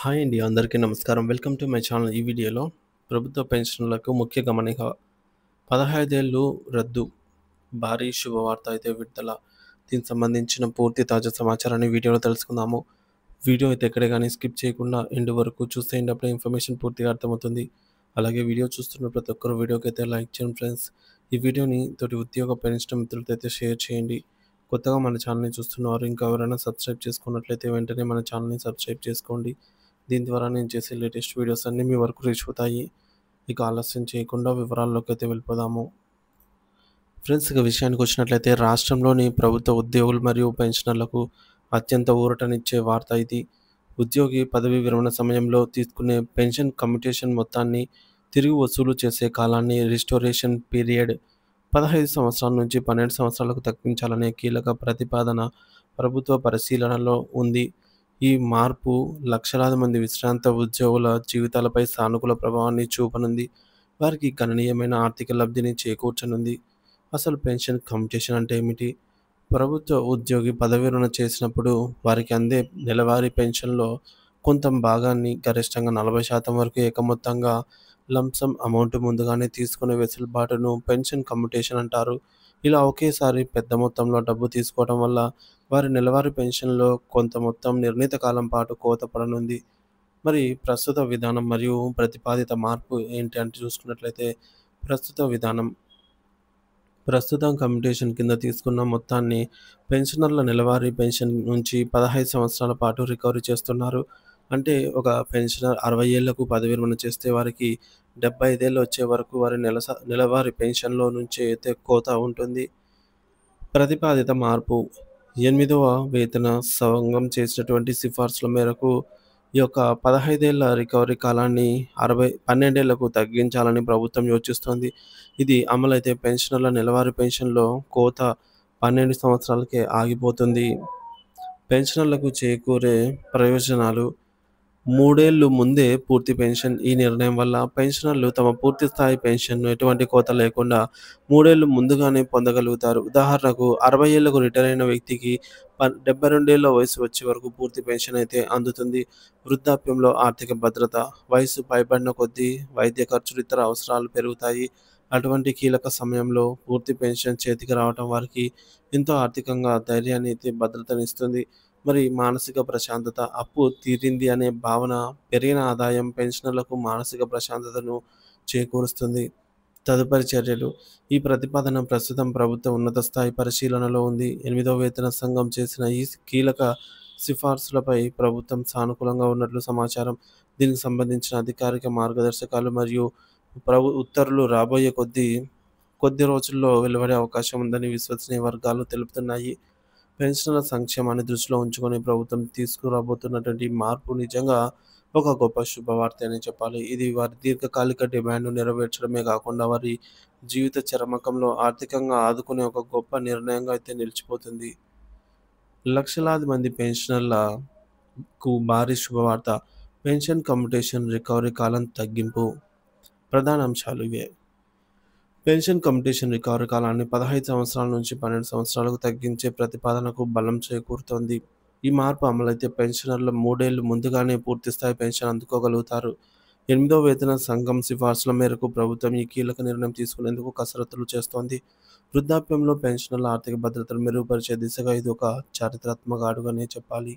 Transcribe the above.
Hi అండి. అందరికీ నమస్కారం. Welcome to my channel. ఈ వీడియోలో ప్రభుత్వ పెన్షన్‌లకు ముఖ్య గమనిక 15 ఏళ్ళు రద్దు. భారీ శుభవార్త అయితే విడుదల. దీనికి సంబంధించిన పూర్తి తాజా సమాచారాన్ని వీడియోలో తెలుసుకుందాము. వీడియో అయితే ఎక్కడ గాని స్కిప్ చేయకుండా ఎండ్ వరకు చూసేయండి. అప్పుడే ఇన్ఫర్మేషన్ పూర్తిగా అర్థమవుతుంది. అలాగే వీడియో చూస్తున్న ప్రతి ఒక్కరు వీడియోకైతే లైక్ చేయండి ఫ్రెండ్స్. ఈ వీడియోని తోటి ఉద్యోగ పెన్షన్ మిత్రులతో అయితే షేర్ చేయండి. కొత్తగా మన ఛానల్‌ని చూస్తున్నవారు ఇంకా ఎవరైనా సబ్స్క్రైబ్ చేసుకున్నట్లయితే వెంటనే మన ఛానల్‌ని సబ్స్క్రైబ్ చేసుకోండి. దీని ద్వారా నేను చేసే లేటెస్ట్ వీడియోస్ అన్నీ మీ వరకు రీచ్ అవుతాయి. ఇక ఆలస్యం చేయకుండా వివరాల్లోకి అయితే వెళ్ళిపోదాము. ఫ్రెండ్స్, ఇక విషయానికి వచ్చినట్లయితే రాష్ట్రంలోని ప్రభుత్వ ఉద్యోగులు మరియు పెన్షనర్లకు అత్యంత ఊరటనిచ్చే వార్త ఇది. ఉద్యోగి పదవీ విరమణ సమయంలో తీసుకునే పెన్షన్ కమ్యుటేషన్ మొత్తాన్ని తిరిగి వసూలు చేసే కాలాన్ని రిస్టోరేషన్ పీరియడ్ 15 సంవత్సరాల నుంచి 12 సంవత్సరాలకు తగ్గించాలనే కీలక ప్రతిపాదన ప్రభుత్వ పరిశీలనలో ఉంది. ఈ మార్పు లక్షలాది మంది విశ్రాంత ఉద్యోగుల జీవితాలపై సానుకూల ప్రభావాన్ని చూపనుంది. వారికి గణనీయమైన ఆర్థిక లబ్ధిని చేకూర్చనుంది. అసలు పెన్షన్ కమ్యుటేషన్ అంటే ఏమిటి? ప్రభుత్వ ఉద్యోగి పదవి విరమణ చేసినప్పుడు వారికి అందే నెలవారీ పెన్షన్‌లో కొంత భాగాన్ని గరిష్టంగా 40% వరకు ఏకమొత్తంగా లంప్ సమ్ అమౌంట్ ముందుగానే తీసుకునే వెసులుబాటును పెన్షన్ కమ్యుటేషన్ అంటారు. ఇలా ఒకేసారి పెద్ద మొత్తంలో డబ్బు తీసుకోవడం వల్ల వారి నెలవారీ పెన్షన్‌లో కొంత మొత్తం నిర్ణీత కాలం పాటు కోత పడనుంది. మరి ప్రస్తుత విధానం మరియు ప్రతిపాదిత మార్పు ఏంటి అంటే చూసుకున్నట్లయితే ప్రస్తుత విధానం ప్రస్తుతం కమ్యుటేషన్ కింద తీసుకున్న మొత్తాన్ని పెన్షనర్ల నెలవారీ పెన్షన్ నుంచి 15 సంవత్సరాల పాటు రికవరీ చేస్తున్నారు. అంటే ఒక పెన్షనర్ 60 ఏళ్లకు పదవి విరమణ చేస్తే వారికి 75 ఏళ్ళు వచ్చే వరకు వారి నెలవారీ పెన్షన్‌లో నుంచి అయితే కోత ఉంటుంది. ప్రతిపాదిత మార్పు 8వ వేతన సంఘం చేసినటువంటి సిఫార్సుల మేరకు ఈ యొక్క 15 ఏళ్ల రికవరీ కాలాన్ని 12 ఏళ్లకు తగ్గించాలని ప్రభుత్వం యోచిస్తోంది. ఇది అమలైతే పెన్షనర్ల నెలవారీ పెన్షన్‌లో కోత 12 సంవత్సరాలకే ఆగిపోతుంది. పెన్షనర్లకు చేకూరే ప్రయోజనాలు: 3 ఏళ్లు ముందే పూర్తి పెన్షన్. ఈ నిర్ణయం వల్ల పెన్షనర్లు తమ పూర్తి స్థాయి పెన్షన్‌ను ఎటువంటి కోత లేకుండా 3 ఏళ్లు ముందుగానే పొందగలుగుతారు. ఉదాహరణకు 60 ఏళ్లకు రిటైర్ అయిన వ్యక్తికి 72 ఏళ్ల వయసు వచ్చే వరకు పూర్తి పెన్షన్ అయితే అందుతుంది. వృద్ధాప్యంలో ఆర్థిక భద్రత: వయసు పైబడిన కొద్దీ వైద్య ఖర్చులు, ఇతర అవసరాలు పెరుగుతాయి. అటువంటి కీలక సమయంలో పూర్తి పెన్షన్ చేతికి రావడం వారికి ఎంతో ఆర్థికంగా ధైర్యాన్ని అయితే భద్రతనిస్తుంది. మరి మానసిక ప్రశాంతత: అప్పు తీరింది అనే భావన, పెరిగిన ఆదాయం పెన్షనర్లకు మానసిక ప్రశాంతతను చేకూరుస్తుంది. తదుపరి చర్యలు: ఈ ప్రతిపాదన ప్రస్తుతం ప్రభుత్వ ఉన్నత స్థాయి పరిశీలనలో ఉంది. 8వ వేతన సంఘం చేసిన ఈ కీలక సిఫార్సులపై ప్రభుత్వం సానుకూలంగా ఉన్నట్లు సమాచారం. దీనికి సంబంధించిన అధికారిక మార్గదర్శకాలు మరియు ఉత్తర్వులు రాబోయే కొద్ది రోజుల్లో వెలువడే అవకాశం ఉందని విశ్వసనీయ వర్గాలు తెలుపుతున్నాయి. పెన్షనర్ల సంక్షేమాన్ని దృష్టిలో ఉంచుకొని ప్రభుత్వం తీసుకురాబోతున్నటువంటి మార్పు నిజంగా ఒక గొప్ప శుభవార్త అని చెప్పాలి. ఇది వారి దీర్ఘకాలిక డిమాండ్‌ను నెరవేర్చడమే కాకుండా వారి జీవిత చరమకంలో ఆర్థికంగా ఆదుకునే ఒక గొప్ప నిర్ణయంగా అయితే నిలిచిపోతుంది. లక్షలాది మంది పెన్షనర్లకు భారీ శుభవార్త. పెన్షన్ కమ్యుటేషన్ రికవరీ కాలం తగ్గింపు. ప్రధాన అంశాలు ఇవే. పెన్షన్ కమ్యుటేషన్ రికవరీ కాలాన్ని 15 సంవత్సరాల నుంచి 12 సంవత్సరాలకు తగ్గించే ప్రతిపాదనకు బలం చేకూరుతోంది. ఈ మార్పు అమలైతే పెన్షనర్లు 3 ఏళ్లు ముందుగానే పూర్తిస్థాయి పెన్షన్ అందుకోగలుగుతారు. 8వ వేతన సంఘం సిఫార్సుల మేరకు ప్రభుత్వం ఈ కీలక నిర్ణయం తీసుకునేందుకు కసరత్తులు చేస్తోంది. వృద్ధాప్యంలో పెన్షనర్ల ఆర్థిక భద్రతను మెరుగుపరిచే దిశగా ఇది ఒక చారిత్రాత్మక అడుగనే చెప్పాలి.